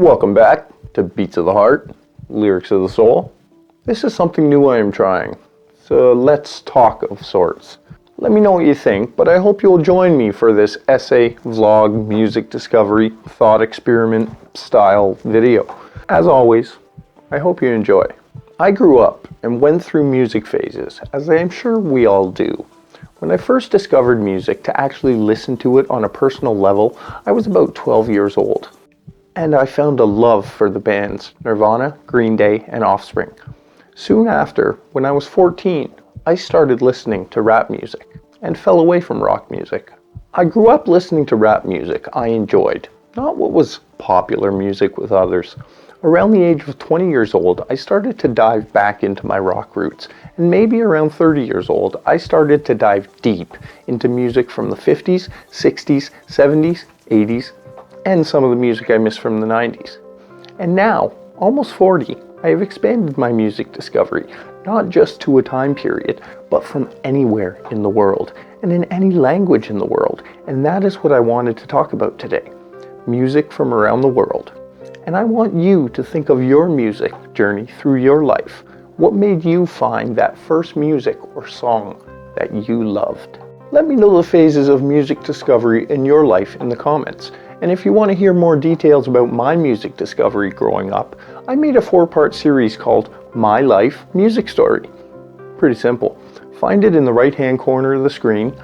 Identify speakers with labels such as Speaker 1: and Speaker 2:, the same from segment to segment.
Speaker 1: Welcome back to Beats of the Heart, Lyrics of the Soul. This is something new I am trying. So let's talk of sorts. Let me know what you think, but I hope you'll join me for this essay, vlog, music discovery, thought experiment style video. As always, I hope you enjoy. I grew up and went through music phases, as I am sure we all do. When I first discovered music to actually listen to it on a personal level, I was about 12 years old. And I found a love for the bands Nirvana, Green Day, and Offspring. Soon after, when I was 14, I started listening to rap music and fell away from rock music. I grew up listening to rap music I enjoyed, not what was popular music with others. Around the age of 20 years old, I started to dive back into my rock roots, and maybe around 30 years old, I started to dive deep into music from the 50s, 60s, 70s, 80s, and some of the music I missed from the 90s. And now, almost 40, I have expanded my music discovery, not just to a time period, but from anywhere in the world, and in any language in the world. And that is what I wanted to talk about today. Music from around the world. And I want you to think of your music journey through your life. What made you find that first music or song that you loved? Let me know the phases of music discovery in your life in the comments. And if you want to hear more details about my music discovery growing up, I made a 4-part series called My Life Music Story. Pretty simple. Find it in the right-hand corner of the screen.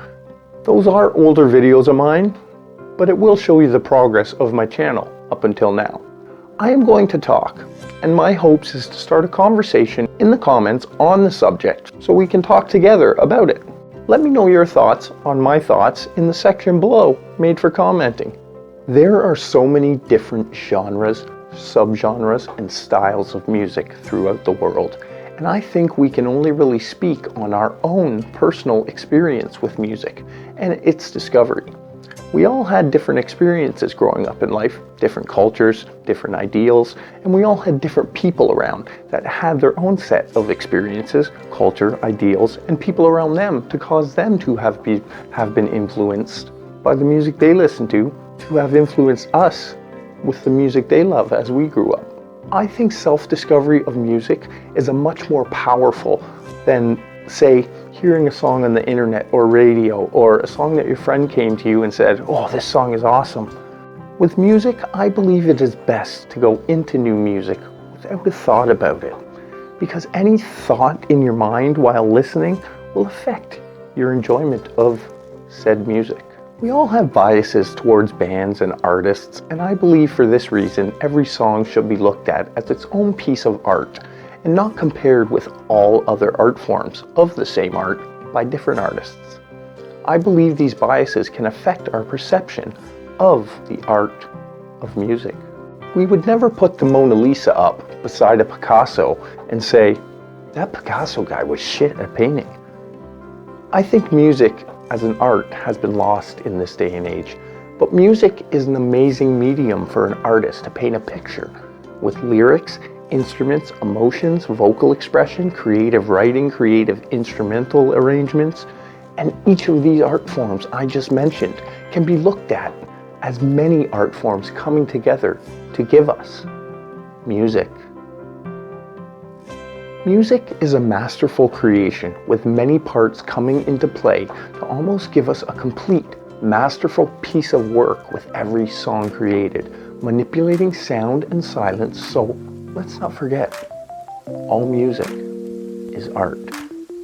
Speaker 1: Those are older videos of mine, but it will show you the progress of my channel up until now. I am going to talk, and my hopes is to start a conversation in the comments on the subject so we can talk together about it. Let me know your thoughts on my thoughts in the section below made for commenting. There are so many different genres, subgenres, and styles of music throughout the world, and I think we can only really speak on our own personal experience with music and its discovery. We all had different experiences growing up in life, different cultures, different ideals, and we all had different people around that had their own set of experiences, culture, ideals, and people around them to cause them to have been influenced by the music they listened to have influenced us with the music they love as we grew up. I think self-discovery of music is a much more powerful than, say, hearing a song on the internet or radio, or a song that your friend came to you and said, "Oh, this song is awesome." With music, I believe it is best to go into new music without a thought about it, because any thought in your mind while listening will affect your enjoyment of said music. We all have biases towards bands and artists, and I believe for this reason, every song should be looked at as its own piece of art, and not compared with all other art forms of the same art by different artists. I believe these biases can affect our perception of the art of music. We would never put the Mona Lisa up beside a Picasso and say, "That Picasso guy was shit at painting." I think music as an art has been lost in this day and age, but music is an amazing medium for an artist to paint a picture with lyrics, instruments, emotions, vocal expression, creative writing, creative instrumental arrangements, and each of these art forms I just mentioned can be looked at as many art forms coming together to give us music. Music is a masterful creation with many parts coming into play to almost give us a complete, masterful piece of work with every song created, manipulating sound and silence. So let's not forget, all music is art.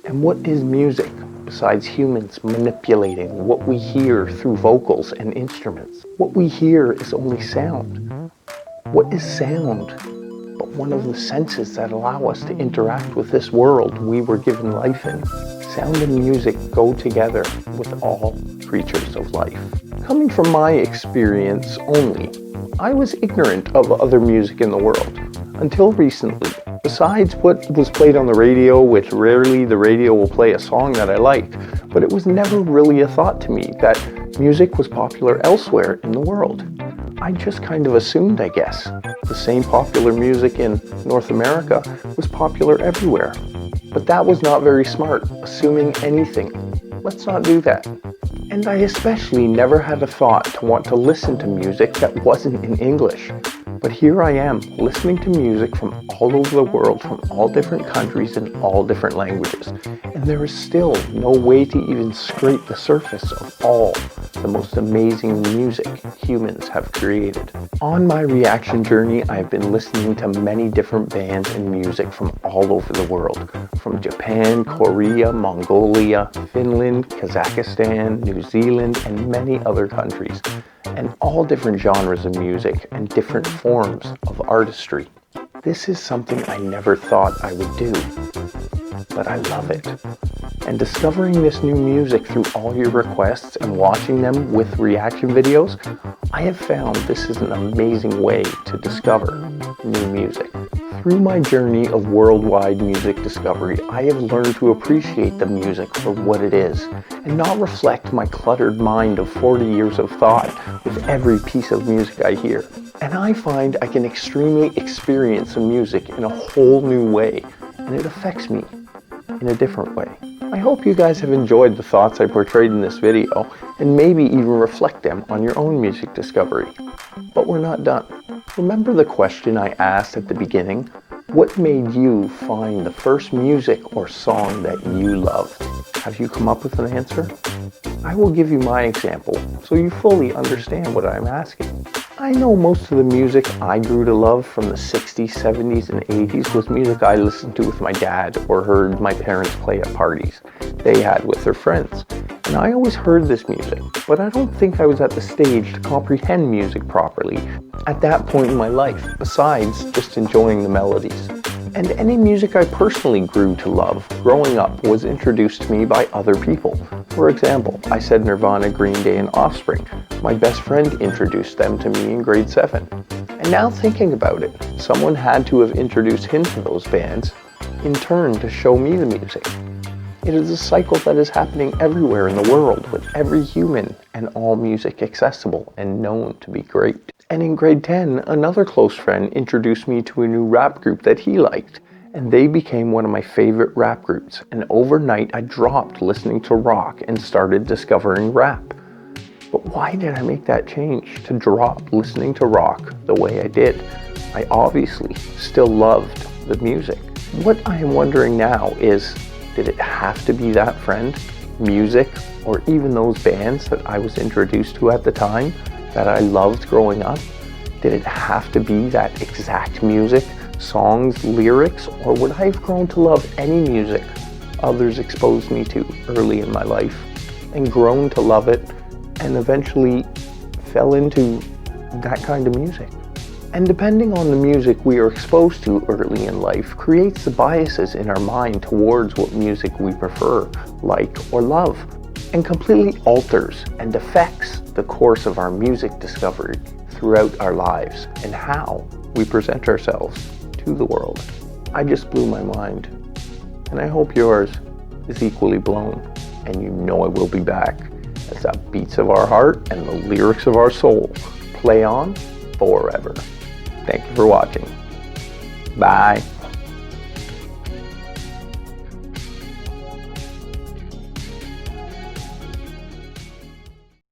Speaker 1: And what is music besides humans manipulating what we hear through vocals and instruments? What we hear is only sound. What is sound but one of the senses that allow us to interact with this world we were given life in? Sound and music go together with all creatures of life. Coming from my experience only, I was ignorant of other music in the world until recently. Besides what was played on the radio, which rarely the radio will play a song that I liked, but it was never really a thought to me that music was popular elsewhere in the world. I just kind of assumed, I guess, the same popular music in North America was popular everywhere. But that was not very smart, assuming anything. Let's not do that. And I especially never had a thought to want to listen to music that wasn't in English. But here I am, listening to music from all over the world, from all different countries and all different languages. And there is still no way to even scrape the surface of all the most amazing music humans have created. On my reaction journey, I've been listening to many different bands and music from all over the world. From Japan, Korea, Mongolia, Finland, Kazakhstan, New Zealand, and many other countries. And all different genres of music and different forms of artistry. This is something I never thought I would do, but I love it. And discovering this new music through all your requests and watching them with reaction videos, I have found this is an amazing way to discover new music. Through my journey of worldwide music discovery, I have learned to appreciate the music for what it is and not reflect my cluttered mind of 40 years of thought with every piece of music I hear. And I find I can extremely experience the music in a whole new way, and it affects me in a different way. I hope you guys have enjoyed the thoughts I portrayed in this video and maybe even reflect them on your own music discovery. But we're not done. Remember the question I asked at the beginning? What made you find the first music or song that you loved? Have you come up with an answer? I will give you my example so you fully understand what I'm asking. I know most of the music I grew to love from the 60s, 70s, and 80s was music I listened to with my dad or heard my parents play at parties they had with their friends. And I always heard this music, but I don't think I was at the stage to comprehend music properly at that point in my life, besides just enjoying the melodies. And any music I personally grew to love growing up was introduced to me by other people. For example, I said Nirvana, Green Day, and Offspring. My best friend introduced them to me in grade 7. And now thinking about it, someone had to have introduced him to those bands, in turn to show me the music. It is a cycle that is happening everywhere in the world, with every human and all music accessible and known to be great. And in grade 10, another close friend introduced me to a new rap group that he liked, and they became one of my favorite rap groups. And overnight, I dropped listening to rock and started discovering rap. But why did I make that change to drop listening to rock the way I did? I obviously still loved the music. What I am wondering now is, did it have to be that friend, music, or even those bands that I was introduced to at the time that I loved growing up? Did it have to be that exact music, songs, lyrics, or would I have grown to love any music others exposed me to early in my life and grown to love it and eventually fell into that kind of music? And depending on the music we are exposed to early in life creates the biases in our mind towards what music we prefer, like, or love, and completely alters and affects the course of our music discovery throughout our lives and how we present ourselves to the world. I just blew my mind, and I hope yours is equally blown, and you know I will be back as the beats of our heart and the lyrics of our soul play on forever. Thank you for watching. Bye.